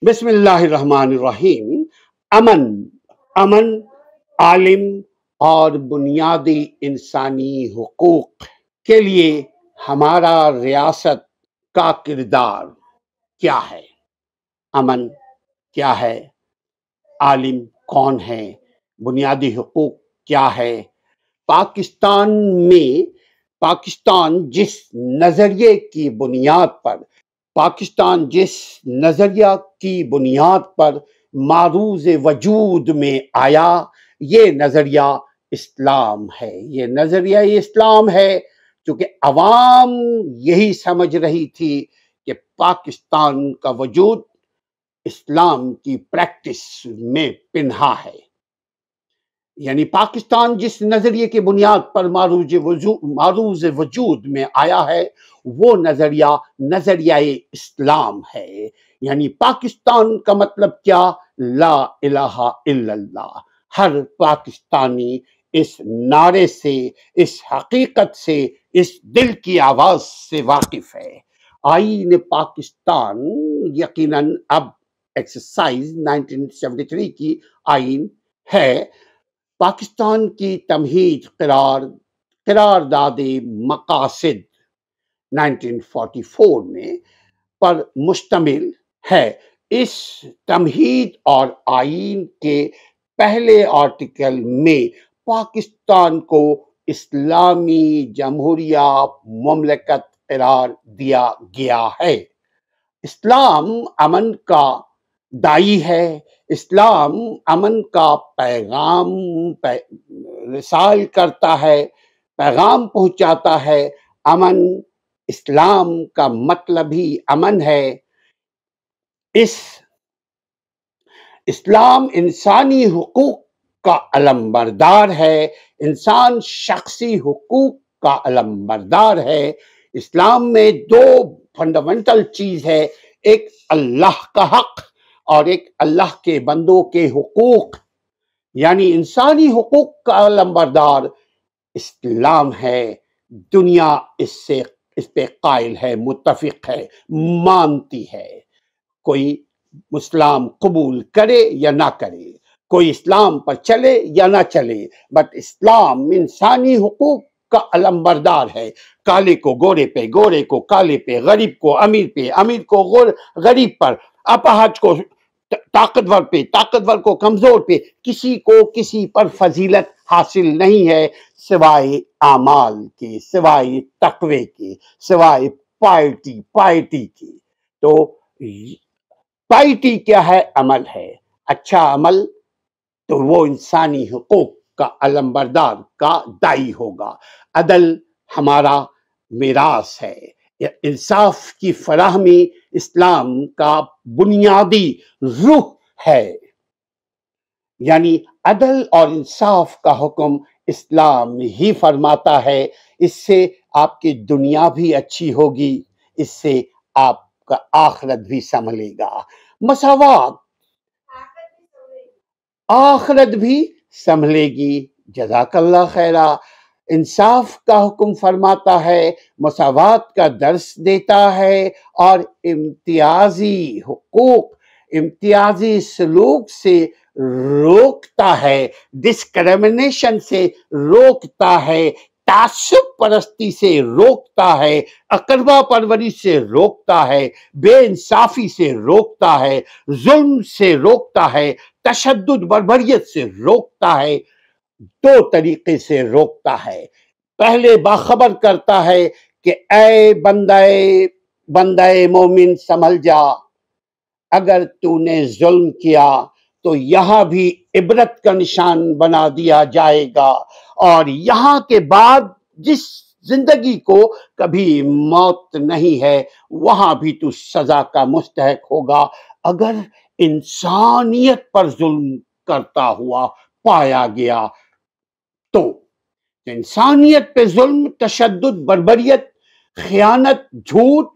بسم اللہ الرحمن الرحیم۔ امن امن عالم اور بنیادی انسانی حقوق کے لیے ہمارا ریاست کا کردار کیا ہے؟ امن کیا ہے؟ عالم کون ہے؟ بنیادی حقوق کیا ہے؟ پاکستان جس نظریے کی بنیاد پر معروض وجود میں آیا، یہ نظریہ اسلام ہے۔ یہ نظریہ اسلام ہے چونکہ عوام یہی سمجھ رہی تھی کہ پاکستان کا وجود اسلام کی پریکٹس میں پنہا ہے۔ یعنی پاکستان جس نظریے کی بنیاد پر معروض وجود میں آیا ہے، وہ نظریہ اسلام ہے۔ یعنی پاکستان کا مطلب کیا؟ لا الہ الا اللہ۔ ہر پاکستانی اس نعرے سے، اس حقیقت سے، اس دل کی آواز سے واقف ہے۔ آئین پاکستان یقیناً اب ایکسرسائز 1973 کی آئین ہے۔ پاکستان کی تمہید قرارداد مقاصد 1944 میں پر مشتمل ہے۔ اس تمہید اور آئین کے پہلے آرٹیکل میں پاکستان کو اسلامی جمہوریہ مملکت قرار دیا گیا ہے۔ اسلام امن کا داعی ہے۔ اسلام امن کا پیغام رسال کرتا ہے، پیغام پہنچاتا ہے۔ امن، اسلام کا مطلب ہی امن ہے۔ اسلام انسانی حقوق کا علمبردار ہے۔ انسان شخصی حقوق کا علمبردار ہے۔ اسلام میں دو فنڈامنٹل چیز ہے، ایک اللہ کا حق اور ایک اللہ کے بندوں کے حقوق۔ یعنی انسانی حقوق کا علمبردار اسلام ہے۔ دنیا اس پہ قائل ہے، متفق ہے، مانتی ہے۔ کوئی اسلام قبول کرے یا نہ کرے، کوئی اسلام پر چلے یا نہ چلے، بٹ اسلام انسانی حقوق کا علمبردار ہے۔ کالے کو گورے پہ، گورے کو کالے پہ، غریب کو امیر پہ، امیر کو غریب پر، اپاہج کو طاقتور پہ، طاقتور کو کمزور پہ، کسی کو کسی پر فضیلت حاصل نہیں ہے سوائے اعمال کے، سوائے تقوی کے، سوائے پائٹی کی۔ تو پائٹی کیا ہے؟ عمل ہے۔ اچھا عمل تو وہ انسانی حقوق کا علمبردار کا داعی ہوگا۔ عدل ہمارا میراث ہے۔ انصاف کی فراہمی اسلام کا بنیادی روح ہے۔ یعنی عدل اور انصاف کا حکم اسلام ہی فرماتا ہے۔ اس سے آپ کی دنیا بھی اچھی ہوگی، اس سے آپ کا آخرت بھی سنبھلے گا۔ مساوات، آخرت بھی سنبھلے گی۔ جزاک اللہ خیرہ۔ انصاف کا حکم فرماتا ہے، مساوات کا درس دیتا ہے، اور امتیازی حقوق، امتیازی سلوک سے روکتا ہے، ڈسکریمنیشن سے روکتا ہے، تعصب پرستی سے روکتا ہے، اقربا پروری سے روکتا ہے، بے انصافی سے روکتا ہے، ظلم سے روکتا ہے، تشدد بربریت سے روکتا ہے۔ دو طریقے سے روکتا ہے۔ پہلے باخبر کرتا ہے کہ اے بندہ مومن سنبھل جا، اگر تو نے ظلم کیا تو یہاں بھی عبرت کا نشان بنا دیا جائے گا، اور یہاں کے بعد جس زندگی کو کبھی موت نہیں ہے، وہاں بھی تو سزا کا مستحق ہوگا اگر انسانیت پر ظلم کرتا ہوا پایا گیا تو۔ انسانیت پہ ظلم، تشدد، بربریت، خیانت، جھوٹ،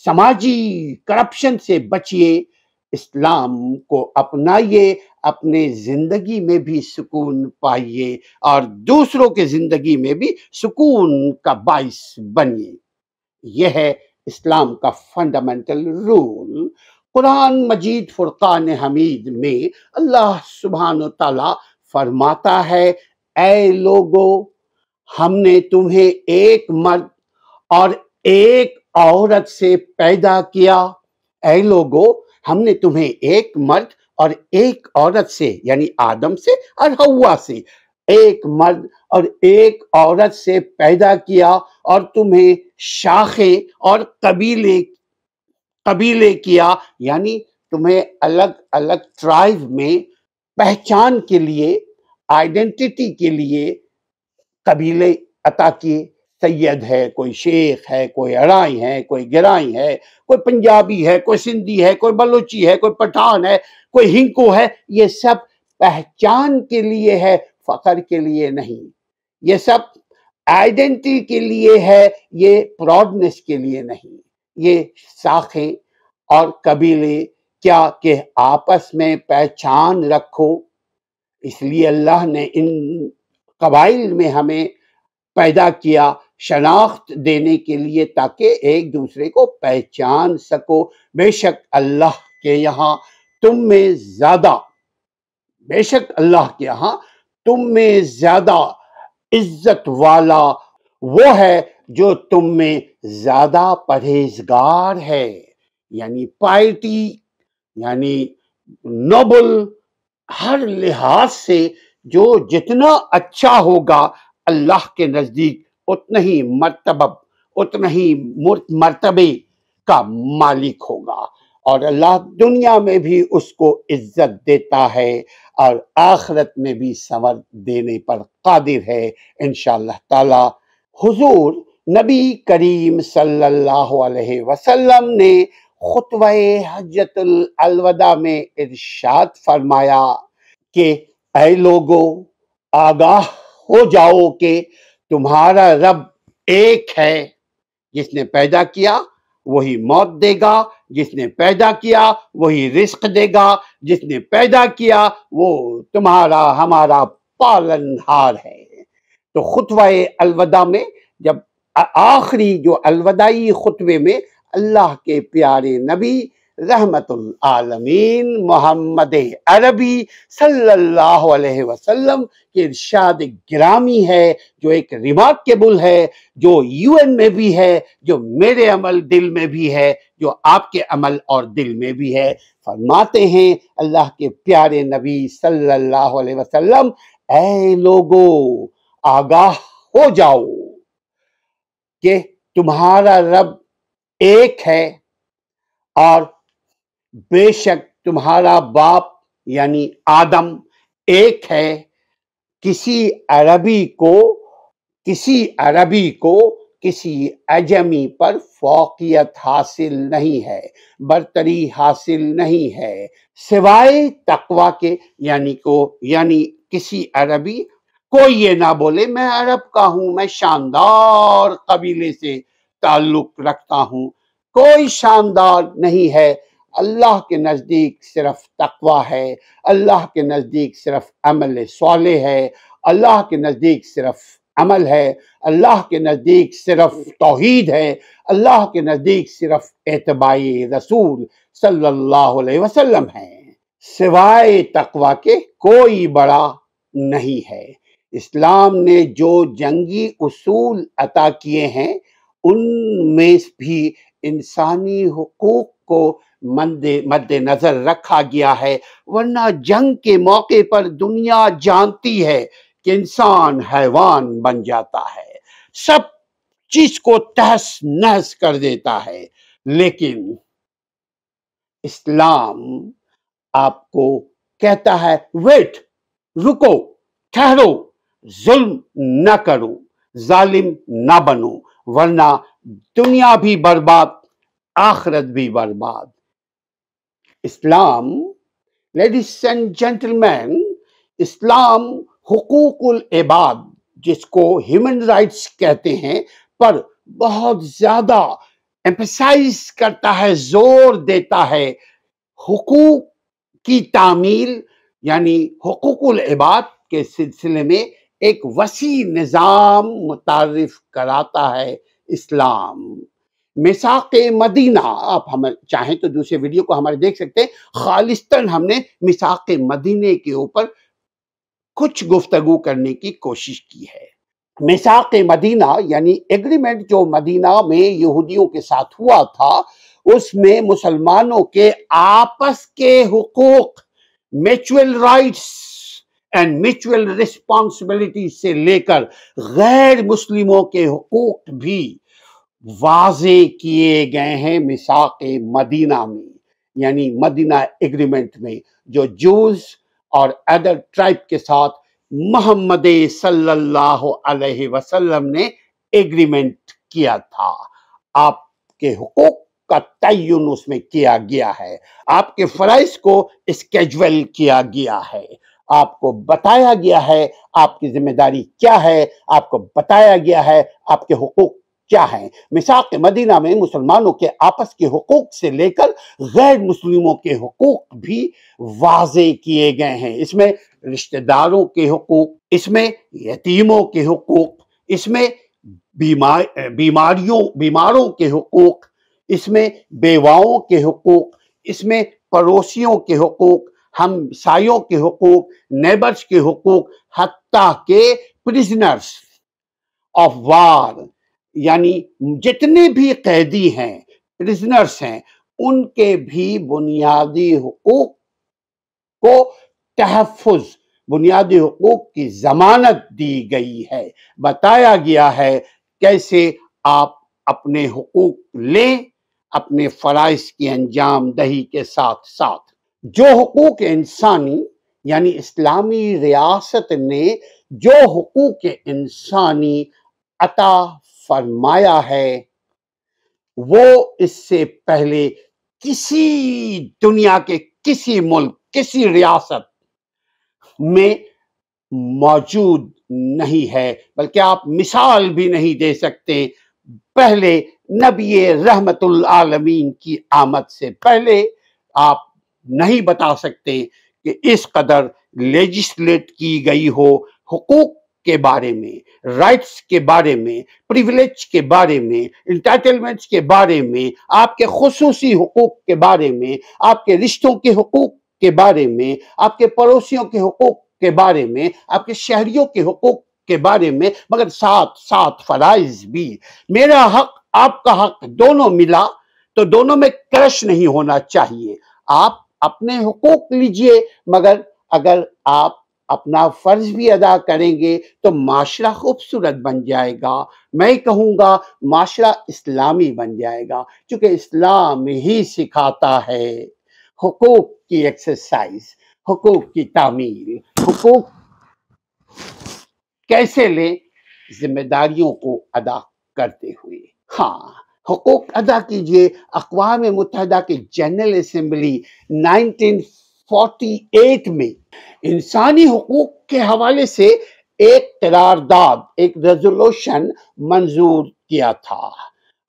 سماجی کرپشن سے بچیے، اسلام کو اپنائیے، اپنے زندگی میں بھی سکون پائیے اور دوسروں کے زندگی میں بھی سکون کا باعث بنیے۔ یہ ہے اسلام کا فنڈامنٹل رول۔ قرآن مجید فرقان حمید میں اللہ سبحانہ تعالیٰ فرماتا ہے، اے لوگو، ہم نے تمہیں ایک مرد اور ایک عورت سے پیدا کیا۔ اے لوگو، ہم نے تمہیں ایک مرد اور ایک عورت سے، یعنی آدم سے اور حوا سے، ایک مرد اور ایک عورت سے پیدا کیا، اور تمہیں شاخیں اور قبیلے کیا، یعنی تمہیں الگ الگ ٹرائب میں پہچان کے لیے، آئیڈینٹی کے لیے قبیلے عطا کیے۔ سید ہے، کوئی شیخ ہے، کوئی اڑائی ہے، کوئی گرائی ہے، کوئی پنجابی ہے، کوئی سندھی ہے، کوئی بلوچی ہے، کوئی پٹھان ہے، کوئی ہنکو ہے۔ یہ سب پہچان کے لیے ہے، فخر کے لیے نہیں۔ یہ سب آئیڈینٹی کے لیے ہے، یہ پراؤڈنس کے لیے نہیں۔ یہ شاخیں اور قبیلے کیا کہ آپس میں پہچان رکھو، اس لیے اللہ نے ان قبائل میں ہمیں پیدا کیا، شناخت دینے کے لیے، تاکہ ایک دوسرے کو پہچان سکو۔ بے شک اللہ کے یہاں تم میں زیادہ، بے شک اللہ کے یہاں تم میں زیادہ عزت والا وہ ہے جو تم میں زیادہ پرہیزگار ہے، یعنی پائٹی، یعنی نوبل، ہر لحاظ سے جو جتنا اچھا ہوگا اللہ کے نزدیک اتنا ہی مرتبے کا مالک ہوگا، اور اللہ دنیا میں بھی اس کو عزت دیتا ہے اور آخرت میں بھی ثواب دینے پر قادر ہے انشاءاللہ تعالی۔ حضور نبی کریم صلی اللہ علیہ وسلم نے خطبہ حجۃ الوداع میں ارشاد فرمایا کہ اے لوگو، آگاہ ہو جاؤ کہ تمہارا رب ایک ہے، جس نے پیدا کیا وہی موت دے گا، جس نے پیدا کیا وہی رزق دے گا، جس نے پیدا کیا وہ ہمارا پالنہار ہے۔ تو خطبہ الوداع میں جب آخری جو الوداعی خطبے میں اللہ کے پیارے نبی رحمت العالمین محمد عربی صلی اللہ علیہ وسلم کے ارشاد گرامی ہے، جو ایک ریمارکیبل ہے، جو UN میں بھی ہے، جو میرے عمل دل میں بھی ہے، جو آپ کے عمل اور دل میں بھی ہے۔ فرماتے ہیں اللہ کے پیارے نبی صلی اللہ علیہ وسلم، اے لوگو، آگاہ ہو جاؤ کہ تمہارا رب ایک ہے، اور بے شک تمہارا باپ یعنی آدم ایک ہے۔ کسی عربی کو کسی عجمی پر فوقیت حاصل نہیں ہے، برتری حاصل نہیں ہے، سوائے تقوی کے، یعنی کسی عربی کوئی یہ نہ بولے میں عرب کا ہوں، میں شاندار قبیلے سے تعلق رکھتا ہوں، کوئی شاندار نہیں ہے۔ اللہ کے نزدیک صرف تقوی ہے، اللہ کے نزدیک صرف عمل صالح ہے، اللہ کے نزدیک صرف عمل ہے، اللہ کے نزدیک صرف توحید ہے، اللہ کے نزدیک صرف اتباع رسول صلی اللہ علیہ وسلم ہے، سوائے تقوی کے کوئی بڑا نہیں ہے۔ اسلام نے جو جنگی اصول عطا کیے ہیں ان میں بھی انسانی حقوق کو مد نظر رکھا گیا ہے، ورنہ جنگ کے موقع پر دنیا جانتی ہے کہ انسان حیوان بن جاتا ہے، سب چیز کو تہس نہس کر دیتا ہے۔ لیکن اسلام آپ کو کہتا ہے ویٹ، رکو، ٹھہرو، ظلم نہ کرو، ظالم نہ بنو، ورنہ دنیا بھی برباد، آخرت بھی برباد۔ اسلام، لیڈیز اینڈ جینٹلمین، اسلام حقوق العباد، جس کو ہیومن رائٹس کہتے ہیں، پر بہت زیادہ ایمفسائز کرتا ہے، زور دیتا ہے۔ حقوق کی تعمیل یعنی حقوق العباد کے سلسلے میں ایک وسیع نظام متعارف کراتا ہے اسلام۔ میثاق مدینہ، آپ ہم چاہیں تو دوسرے ویڈیو کو ہمارے دیکھ سکتے ہیں، خالصتاً ہم نے میثاق مدینے کے اوپر کچھ گفتگو کرنے کی کوشش کی ہے۔ میثاق مدینہ یعنی ایگریمنٹ جو مدینہ میں یہودیوں کے ساتھ ہوا تھا، اس میں مسلمانوں کے آپس کے حقوق، mutual rights and mutual responsibility سے لے کر غیر مسلموں کے حقوق بھی واضح کیے گئے ہیں میثاق مدینہ میں، یعنی مدینہ ایگریمنٹ میں، جو جوز اور ادر ٹرائب کے ساتھ محمد صلی اللہ علیہ وسلم نے ایگریمنٹ کیا تھا۔ آپ کے حقوق کا تعین اس میں کیا گیا ہے، آپ کے فرائض کو اسکیجول کیا گیا ہے، آپ کو بتایا گیا ہے آپ کی ذمہ داری کیا ہے، آپ کو بتایا گیا ہے آپ کے حقوق کیا ہیں۔ میثاق مدینہ میں مسلمانوں کے آپس کے حقوق سے لے کر غیر مسلموں کے حقوق بھی واضح کیے گئے ہیں۔ اس میں رشتہ داروں کے حقوق، اس میں یتیموں کے حقوق، اس میں بیماروں کے حقوق، اس میں بیواؤں کے حقوق، اس میں پڑوسیوں کے حقوق، ہمسایوں کے حقوق، نیبرز کے حقوق، حتیٰ کہ پرزنرز آف وار یعنی جتنے بھی قیدی ہیں، پرزنرز ہیں، ان کے بھی بنیادی حقوق کو تحفظ، بنیادی حقوق کی ضمانت دی گئی ہے۔ بتایا گیا ہے کیسے آپ اپنے حقوق لیں اپنے فرائض کی انجام دہی کے ساتھ ساتھ۔ جو حقوق انسانی یعنی اسلامی ریاست نے جو حقوق انسانی عطا فرمایا ہے، وہ اس سے پہلے کسی دنیا کے کسی ملک، کسی ریاست میں موجود نہیں ہے، بلکہ آپ مثال بھی نہیں دے سکتے۔ پہلے نبی رحمت العالمین کی آمد سے پہلے آپ نہیں بتا سکتے کہ اس قدر لیجسلیٹ کی گئی ہو حقوق کے بارے میں، رائٹس کے بارے میں، پریویلیج کے بارے میں، انٹائٹلمنٹس کے بارے میں، آپ کے خصوصی حقوق کے بارے میں، آپ کے رشتوں کے حقوق کے بارے میں، آپ کے پڑوسیوں کے حقوق کے بارے میں، آپ کے شہریوں کے حقوق کے بارے میں، مگر ساتھ ساتھ فرائض بھی۔ میرا حق آپ کا حق دونوں ملا تو دونوں میں کرش نہیں ہونا چاہیے۔ آپ اپنے حقوق لیجئے، مگر اگر آپ اپنا فرض بھی ادا کریں گے تو معاشرہ خوبصورت بن جائے گا، میں کہوں گا معاشرہ اسلامی بن جائے گا، کیونکہ اسلام ہی سکھاتا ہے حقوق کی ایکسرسائز، حقوق کی تعمیل، حقوق کیسے لیں ذمہ داریوں کو ادا کرتے ہوئے۔ ہاں، حقوق ادا کیجئے۔ اقوام متحدہ کی جنرل اسمبلی 1948 میں انسانی حقوق کے حوالے سے ایک قرارداد، ایک ریزولوشن منظور کیا تھا۔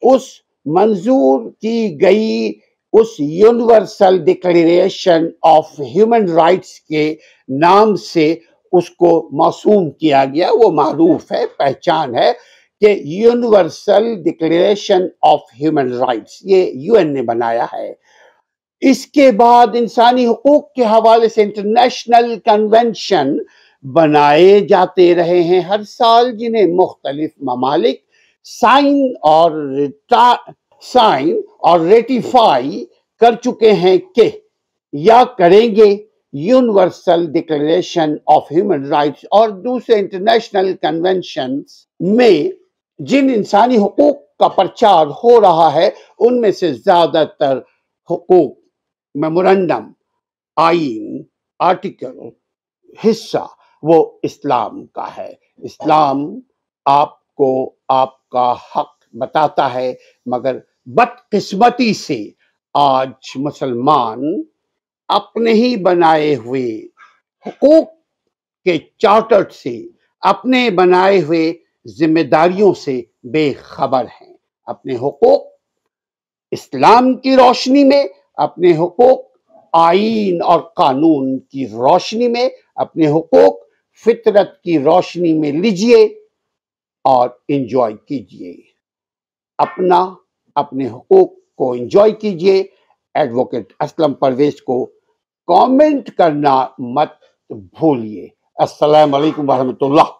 اس منظور کی گئی اس universal declaration of human rights کے نام سے اس کو موسوم کیا گیا، وہ معروف ہے، پہچان ہے کہ universal declaration of human rights, یہ UN نے بنایا ہے۔ اس کے بعد انسانی حقوق کے حوالے سے انٹرنیشنل کنونشن بنائے جاتے رہے ہیں ہر سال، جنہیں مختلف ممالک سائن اور ریٹیفائی کر چکے ہیں کہ یا کریں گے۔ Universal declaration of human rights اور دوسرے انٹرنیشنل کنونشنز میں جن انسانی حقوق کا پرچار ہو رہا ہے، ان میں سے زیادہ تر حقوق، میمورنڈم، آئین، آرٹیکل، حصہ وہ اسلام کا ہے۔ اسلام آپ کو آپ کا حق بتاتا ہے، مگر بدقسمتی سے آج مسلمان اپنے ہی بنائے ہوئے حقوق کے چارٹر سے، اپنے بنائے ہوئے ذمہ داریوں سے بے خبر ہیں۔ اپنے حقوق اسلام کی روشنی میں، اپنے حقوق آئین اور قانون کی روشنی میں، اپنے حقوق فطرت کی روشنی میں لیجئے اور انجوائے کیجئے۔ اپنا اپنے حقوق کو انجوائے کیجئے. ایڈوکیٹ اسلم پرویز کو کامنٹ کرنا مت بھولیے. السلام علیکم ورحمۃ اللہ.